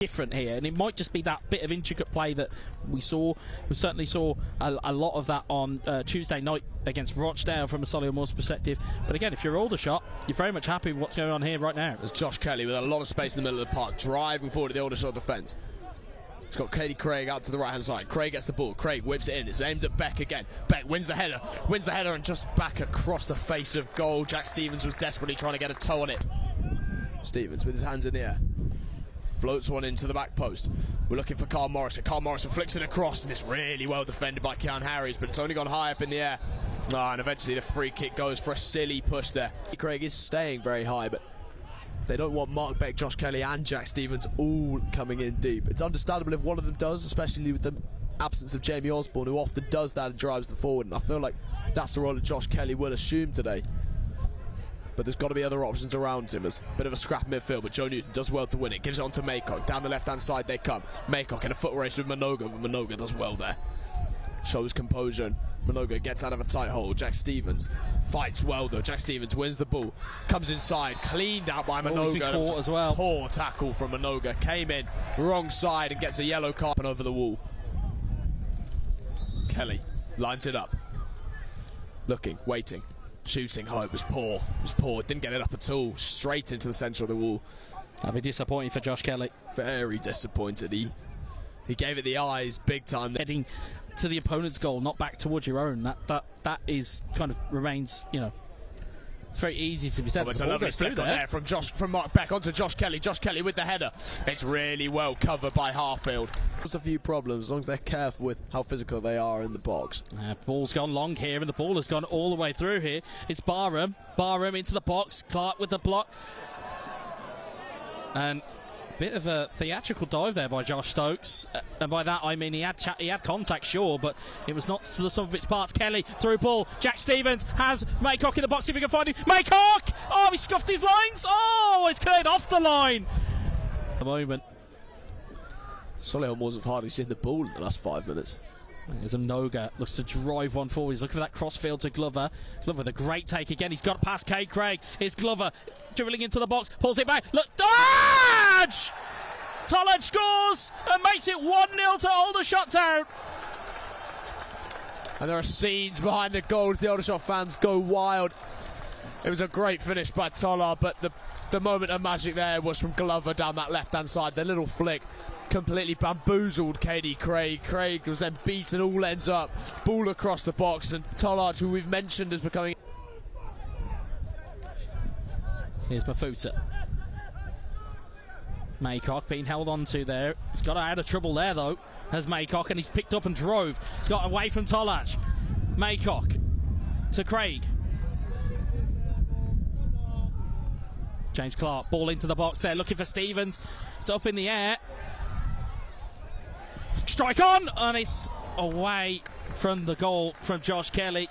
different here, and it might just be that bit of intricate play that we saw. We certainly saw a lot of that on Tuesday night against Rochdale from a Solihull perspective. But again, if you're Aldershot, you're very much happy with what's going on here right now. There's Josh Kelly with a lot of space in the middle of the park, driving forward to the Aldershot defence. It's got Katie Craig out to the right hand side. Craig gets the ball. Craig whips it in. It's aimed at Beck again. Beck wins the header, and just back across the face of goal. Jack Stevens was desperately trying to get a toe on it. Stevens with his hands in the air. Floats one into the back post. We're looking for Carl Morrison. Carl Morrison flicks it across, and it's really well defended by Kean Harries, but it's only gone high up in the air. And eventually the free kick goes for a silly push there. Craig is staying very high, but they don't want Mark Beck, Josh Kelly and Jack Stevens all coming in deep. It's understandable if one of them does, especially with the absence of Jamie Osborne, who often does that and drives them forward, and I feel like that's the role that Josh Kelly will assume today. But there's got to be other options around him. As a bit of a scrap midfield, but Joe Newton does well to win it. Gives it on to Maycock. Down the left-hand side they come. Maycock in a foot race with Minoga, but Minoga does well there. Shows composure, and Minoga gets out of a tight hole. Jack Stevens fights well though. Jack Stevens wins the ball. Comes inside, cleaned out by Minoga. Caught as well. Poor tackle from Minoga. Came in, wrong side, and gets a yellow card and over the wall. Kelly lines it up. Looking, waiting. Shooting, it was poor, didn't get it up at all, straight into the centre of the wall. That'd be disappointing for Josh Kelly. Very disappointed. He gave it the eyes big time. Heading to the opponent's goal, not back towards your own, that is kind of remains, you know, it's very easy to be said. It's a lovely flick on there from Mark Beck onto Josh Kelly. Josh Kelly with the header. It's really well covered by Harfield. Just a few problems, as long as they're careful with how physical they are in the box. Ball's gone long here, and the ball has gone all the way through here. It's Barham into the box. Clark with the block. And bit of a theatrical dive there by Josh Stokes, and by that I mean he had contact, sure, but it was not to the sum of its parts. Kelly through ball. Jack Stevens has Maycock in the box. If we can find him, Maycock! Oh, he scuffed his lines. Oh, it's cleared off the line. At the moment, Solihull have hardly seen the ball in the last 5 minutes. There's a Noga, looks to drive one forward. He's looking for that crossfield to Glover. Glover with a great take again. He's got past Kate Craig. It's Glover dribbling into the box, pulls it back. Look, dodge! Tollard scores and makes it 1-0 to Aldershot Town. And there are scenes behind the goals. The Aldershot fans go wild. It was a great finish by Tollard, but the moment of magic there was from Glover down that left-hand side. The little flick completely bamboozled Katie Craig. Craig was then beaten all ends up. Ball across the box, and Tollard, who we've mentioned as becoming... Here's Mafuta. Maycock being held on to there. He's got out of trouble there though, has Maycock, and he's picked up and drove. He's got away from Tollard. Maycock to Craig. James Clark, ball into the box there, looking for Stevens. It's up in the air. Strike on, and it's away from the goal from Josh Kelly.